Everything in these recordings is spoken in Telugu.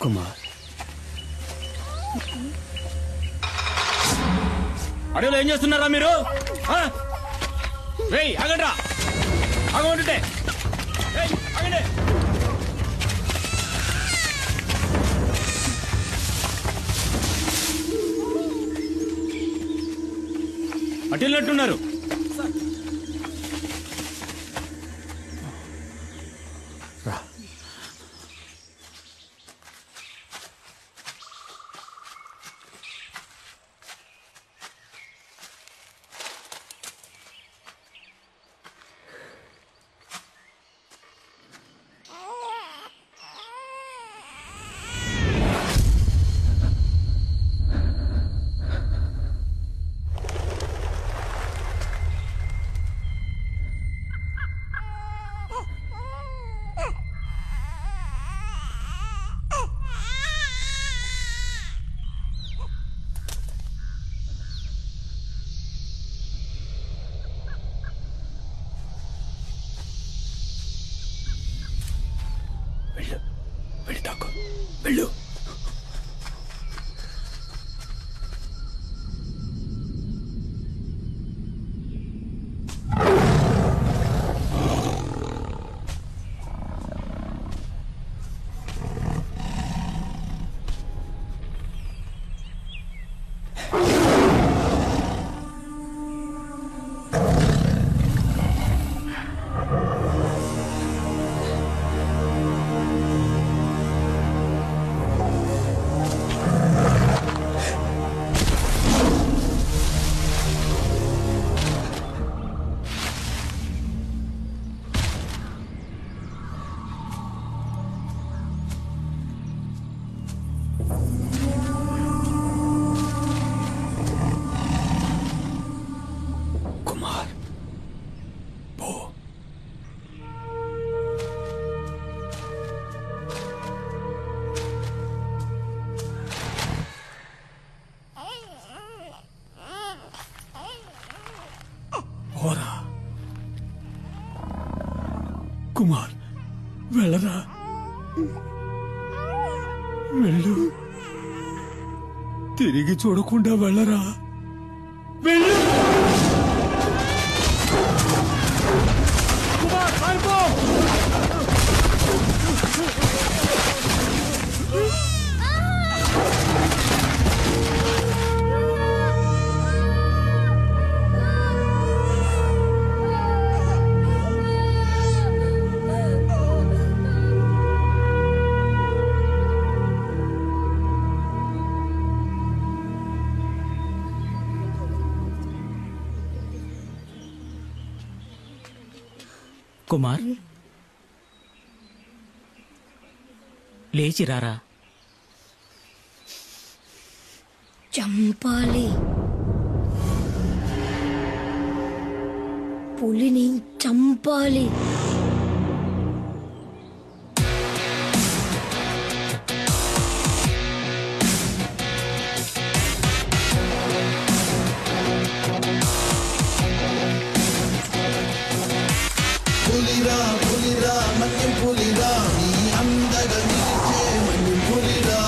కుమార్, అడవిలో ఏం చేస్తున్నారా మీరు? ఆగండ్రా, ఆగమంటుంటే ఆగండి. అటు వెళ్ళినట్టున్నారు. వెళ్ళు. కుమార్, వెళ్ళరా, వెళ్ళు. తిరిగి చూడకుండా వెళ్ళరా, వెళ్ళు. కుమార్, పారిపో. కుమార్, లేచిరారా. చంపాలి, పులిని చంపాలి. పులిరా పులిరా మన్యం పులిరా, నీ అందగా నిలిచే మన్యం పులిరా.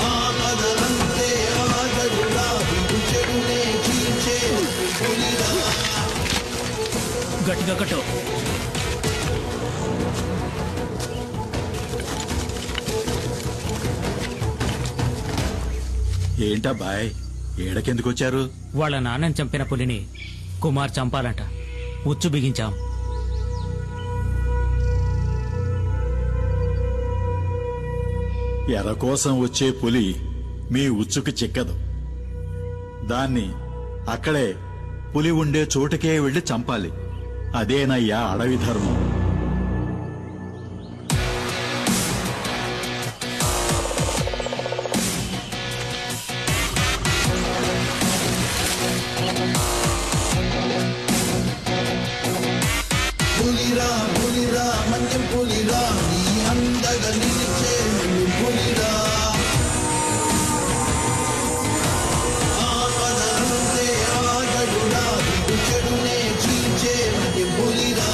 ఆమదలంతే ఆగడురా, విడు చెడునే చీల్చే పులిరా. గట్టిగా కట్టు. ఏంటబ్బాయ్, ఏడకెందుకు వచ్చారు? వాళ్ళ నాన్నని చంపిన పులిని కుమార్ చంపాలంట. ఉచ్చు బిగించాం. ఎర కోసం వచ్చే పులి మీ ఉచ్చుకు చిక్కదు. దాన్ని అక్కడే పులి ఉండే చోటుకే వెళ్లి చంపాలి. అదేనయ్యా అడవి ధర్మం. పులిరా పులిరా మన్యం పులిరా, నీ అందగా నిలిచే మన్యం పులిరా. ఆపదలంతే ఆగడురా, విడు చెడునే చీల్చే మన్యం పులిరా.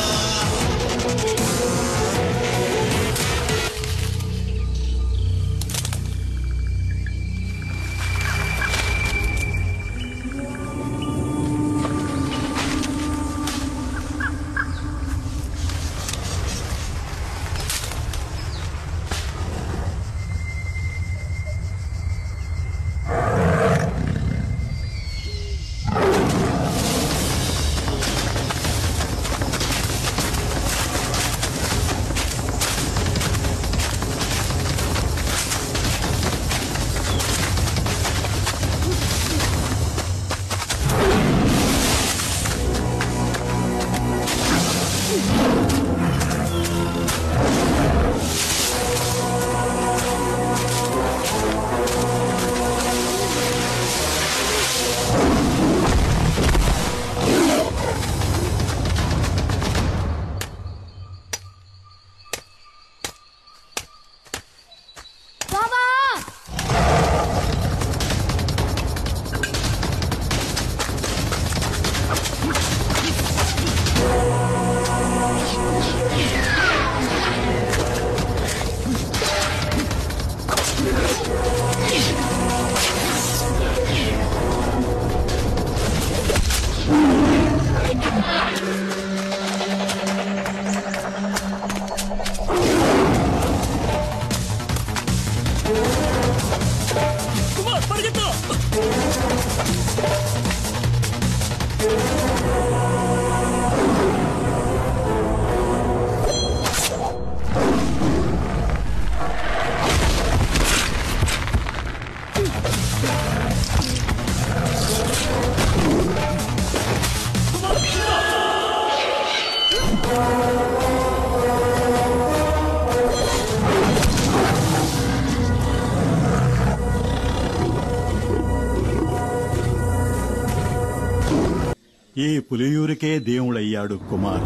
ఈ పులియూరికే దేవుడయ్యాడు కుమార్.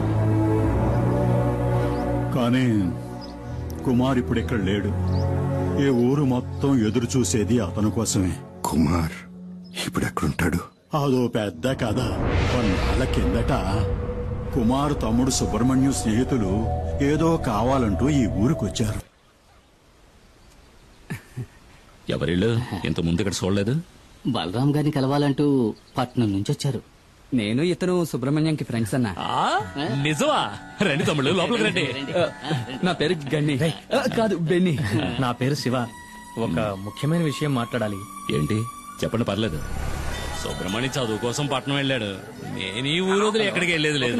కానీ కుమార్ ఇప్పుడిక్కడ లేడు. ఈ ఊరు మొత్తం ఎదురు చూసేది అతని కోసమే. కుమార్ ఇప్పుడెక్కడుంటాడు? అదో పెద్ద కథ. కొన్నాళ్ల కిందట కుమార్ తమ్ముడు సుబ్రహ్మణ్యం స్నేహితులు ఏదో కావాలంటూ ఈ ఊరికొచ్చారు. ఎవరిళ్ళు ఇంత ముందు ఇక్కడ చూడలేదు? బలరాం గారిని కలవాలంటూ పట్నం నుంచి వచ్చారు. నేను ఇతను సుబ్రహ్మణ్యంకి ఫ్రెండ్స్ అన్నా. నిజమా? రండి తమ్ముళ్ళు, లోపలికి రండి. నా పేరు గన్ని. కాదు, బెన్ని. నా పేరు శివ. ఒక ముఖ్యమైన విషయం మాట్లాడాలి. ఏంటి చెప్పండి, పర్లేదు. సుబ్రహ్మణ్యం చదువు కోసం పట్నం వెళ్ళాడు. నేను ఈ ఊరు వదిలి ఎక్కడికి వెళ్ళేది లేదు.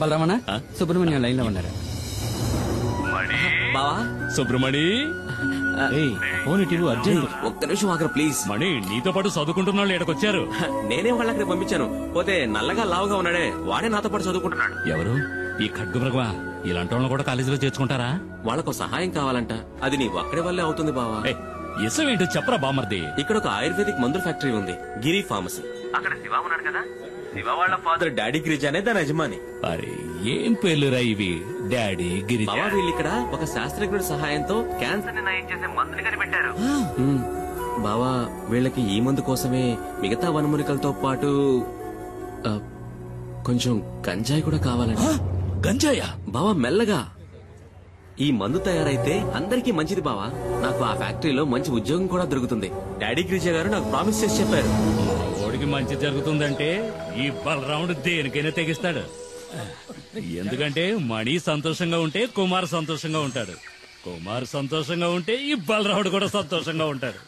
బలరామన్నా, సుబ్రహ్మణ్యం లైన్ లో ఉన్నారు. బావా, సుబ్రహ్మణి ఫోన్ ఇటు అర్జెంట్. ఒక్క నిమిషం ఆగరా ప్లీజ్. మణి, నీతో పాటు చదువుకుంటున్న వాళ్ళు ఇక్కడికొచ్చారు. నేనే వాళ్ళకి పంపించాను. పోతే నల్లగా లావుగా ఉన్నాడే వాడే నాతో పాటు చదువుకుంటున్నాడు. ఎవరు? ఈ ఖడ్గమృగమా? ఇలాంటి వాళ్ళని కూడా కాలేజీలో చేర్చుకుంటారా? వాళ్ళకు సహాయం కావాలంట. అది నీ ఒక్కడి వల్లే అవుతుంది బావా. ఇసం ఏంటో చెప్పరా బామర్ది. ఇక్కడ ఒక ఆయుర్వేదిక్ మందుల ఫ్యాక్టరీ ఉంది, గిరి ఫార్మసీ. అక్కడ శివ ఉన్నాడు కదా, శివ వాళ్ళ ఫాదర్ డాడీ గిరిజ అనే దాని యజమాని. అరే ఏం పేర్లురా ఇవి? డాడీ గిరిజ. బావా, వీళ్ళు ఇక్కడ ఒక శాస్త్రజ్ఞుడి సహాయంతో క్యాన్సర్ ని నయం చేసే మందుని కనిపెట్టారు. బావా, వీళ్ళకి ఈ మందు కోసమే మిగతా వనమూలికలతో పాటు కొంచెం గంజాయి కూడా కావాలంట. గంజాయా? బావా మెల్లగా. ఈ మందు తయారైతే అందరికీ మంచిది బావా. నాకు ఆ ఫ్యాక్టరీలో మంచి ఉద్యోగం కూడా దొరుకుతుంది. డాడీ గిరిజ గారు నాకు ప్రామిస్ చేసి చెప్పారు. ఓడికి మంచి జరుగుతుందంటే ఈ బలరాముడు దేనికైనా తెగిస్తాడు. ఎందుకంటే మణి సంతోషంగా ఉంటే కుమార్ సంతోషంగా ఉంటాడు. కుమార్ సంతోషంగా ఉంటే ఈ బలరాముడు కూడా సంతోషంగా ఉంటాడు.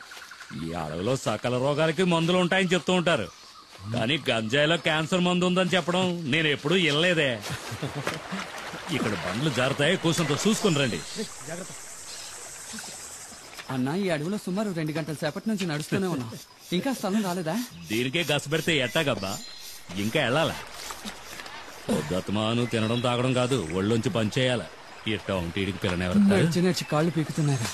ఈ అడవిలో సకల రోగాలకి మందులు ఉంటాయని చెప్తూ ఉంటారు, కానీ గంజాయిలో క్యాన్సర్ మందు ఉందని చెప్పడం నేను ఎప్పుడూ వినలేదే. ఇక్కడ బండ్లు జారుతాయి, కూర్చొంతో చూసుకుని రండి. అన్న, ఈ అడవిలో సుమారు 2 గంటల సేపటి నుంచి నడుస్తూనే ఉన్నా. ఇంకా స్థలం రాలేదా? దీనికే గస పెడితే ఎట్టాగబ్బా, ఇంకా వెళ్ళాలా? పొద్దుమాను తినడం తాగడం కాదు, ఒళ్ళొంచి పనిచేయాల. ఇట్టా ఉంటే ఇడికి పిల్లనెవరు నడిచి నడిచి కాళ్ళు పీకుతున్నారు.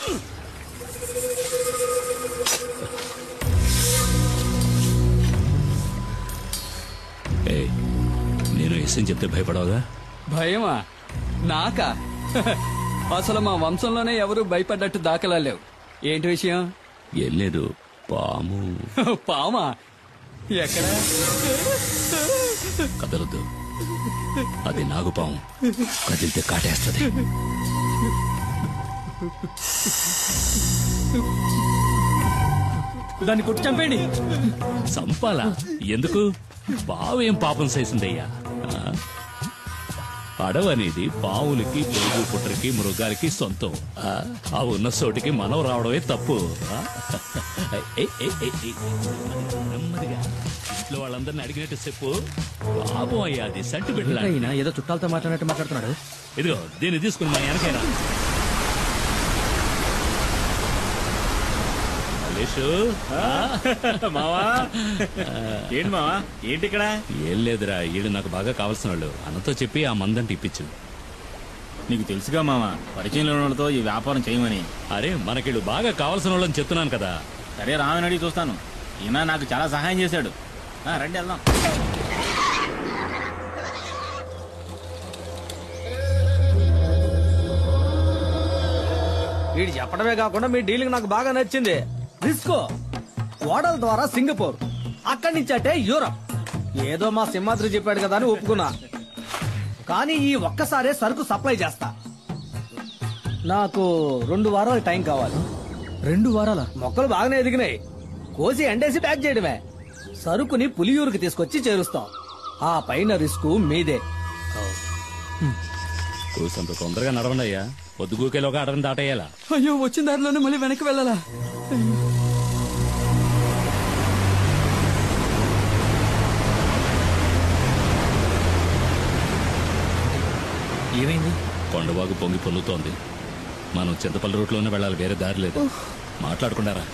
నేను ఎస్ఎం చెప్తే భయపడవుగా? భయమా? నాకా? అసలు మా వంశంలోనే ఎవరు భయపడ్డట్టు దాఖలా లేవు. ఏంటి విషయం? ఏం లేదు, పాము. పామా? ఎక్కడ? కదలదు, అది నాగుపాము. కదిలితే కాటేస్తుంది. దాన్ని కొట్టి చంపేయండి. చంపాలా? ఎందుకు? పావేం పాపం చేసిందయ్యా. అడవనేది పావులకి, పొరుగు పుట్రకి, మృగాలకి సొంతం. ఆ ఉన్న చోటికి మనం రావడమే తప్పు. నెమ్మదిగా ఇంట్లో వాళ్ళందరినీ అడిగినట్టు చెప్పు. పాపం అయ్యా, అది సంటి పెట్టలా. ఏదో చుట్టాలతో మాట్లాడినట్టు మాట్లాడుతున్నాడు. ఇదిగో దీన్ని తీసుకుని మన వెనకైనా. మావా, ఏంటి మావా, ఏంటి ఇక్కడ? ఏం లేదురా, ఈడు నాకు బాగా కావాల్సిన వాళ్ళు. అన్నతో చెప్పి ఆ మందంటే ఇప్పించు. నీకు తెలుసుగా మావా, పరిచయంలో వాళ్ళతో ఈ వ్యాపారం చేయమని. అరే, మనకిళ్ళు బాగా కావాల్సిన వాళ్ళని చెప్తున్నాను కదా. సరే, రామని అడిగి చూస్తాను. ఈయన నాకు చాలా సహాయం చేశాడు. రండి వెళ్దాం. వీడు చెప్పడమే కాకుండా మీ డీలింగ్ నాకు బాగా నచ్చింది. రిస్కో ఓడల ద్వారా సింగపూర్, అక్కడి నుంచి అంటే యూరప్. ఏదో మా సింహాద్రి చెప్పాడు కదా అని ఒప్పుకున్నా. కానీ ఈ ఒక్కసారే సరుకు సప్లై చేస్తా. నాకు 2 వారాల టైం కావాలి. 2 వారాల? మొక్కలు బాగానే ఎదిగినాయి. కోసి ఎండేసి ప్యాక్ చేయడమే. సరుకుని పులియూరుకి తీసుకొచ్చి చేరుస్తాం. ఆ పైన రిస్క్ మీదే. కూసంత తొందరగా నడవండి అయ్యా. పొద్దుగూకేలోగా అడవిని దాటేయాలా? అయ్యో, వచ్చిన దారిలోనే మళ్ళీ వెనక్కి వెళ్ళాలా? ఏమైంది? కొండవాగు పొంగి పొల్లుతోంది. మనం చింతపల్లి రూట్లోనే వెళ్ళాలి, వేరే దారి లేదు. మాట్లాడుకున్నారా?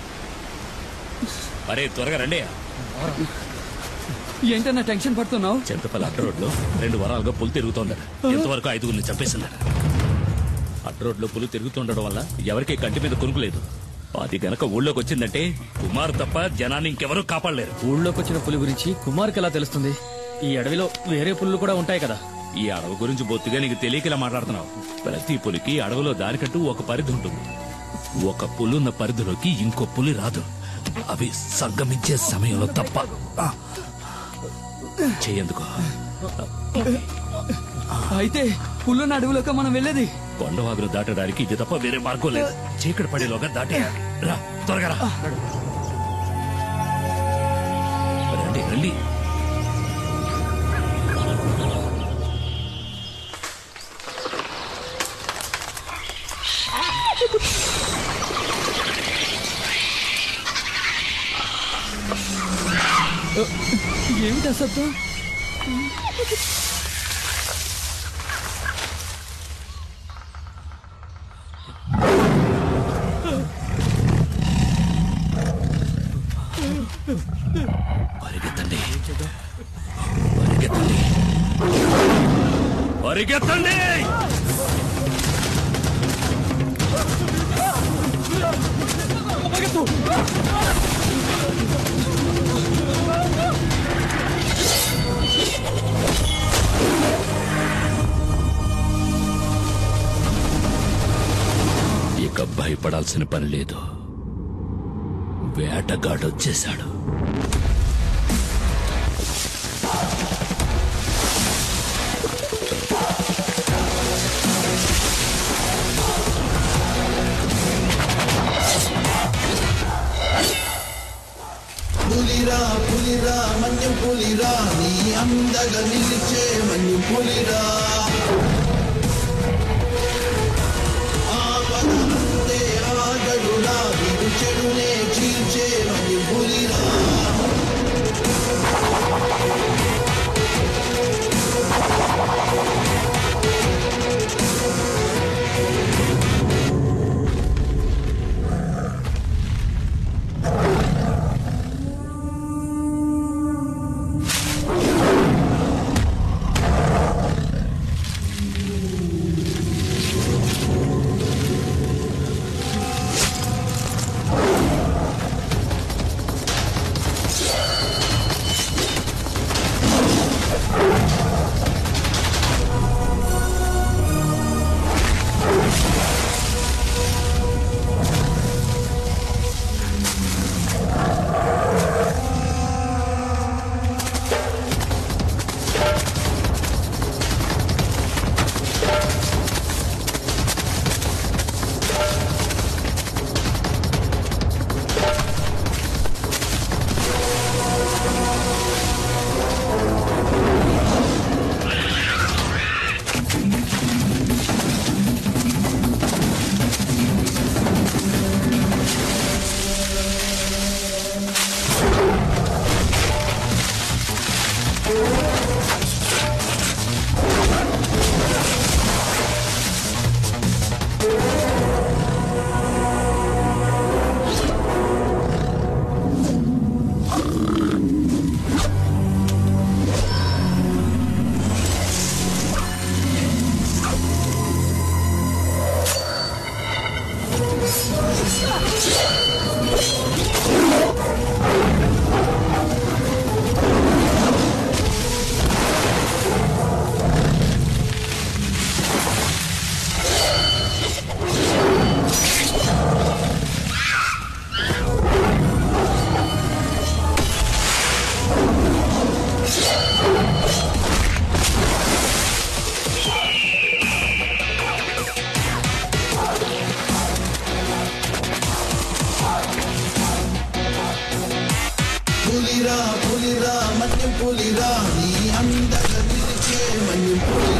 అరే త్వరగా రండి. ఏంటన్నా టెన్షన్ పడుతున్నావు? చింతపల్లి అడ్డ రోడ్లో 2 వారాలుగా పులి తిరుగుతోందట. ఇంతవరకు 5గురిని చంపేసిందట. అడ్డ రోడ్లో పులి తిరుగుతుండడం వల్ల ఎవరికి కంటి మీద కొనుక్కులేదు. అది గనక ఊళ్ళోకి వచ్చిందంటే కుమార్ తప్ప జనాన్ని ఇంకెవరూ కాపాడలేరు. ఊళ్ళోకి వచ్చిన పులి గురించి కుమార్కి ఎలా తెలుస్తుంది? ఈ అడవిలో వేరే పుల్లు కూడా ఉంటాయి కదా. ఈ అడవి గురించి బొత్తిగా నీకు తెలియక ఇలా మాట్లాడుతున్నావు. ప్రతి పులికి అడవిలో దానికంటూ ఒక పరిధి ఉంటుంది. ఒక పులున్న పరిధిలోకి ఇంకో పులి రాదు. అవి సంగమించే సమయంలో తప్ప. చెయ్యేందుకో. అయితే పుల్లున్న అడవిలోకి మనం వెళ్ళేది? కొండవాగులు దాటడానికి ఇది తప్ప వేరే మార్గం లేదు. చీకటి పడేలోగా దాటేయాలి. రా, త్వరగా రా. రండి రండి. ఏమిటా శబ్దం? పరిగెత్తండి, పరిగెత్తండి, పరిగెత్తండి. ఇక భయపడాల్సిన పని లేదు. వేటగాడొచ్చేశాడు. పులిరా పులిరా మన్యం పులిరా నీ అందగా నిలిచే మన్యం పులిరా ఆపదంటే ఆగడురా వీడు చెడునే చీల్చే మన్యం పులిరా పులిరా పులిరా మన్యం పులిరా నీ అందగా నిలిచే మన్యం పులిరా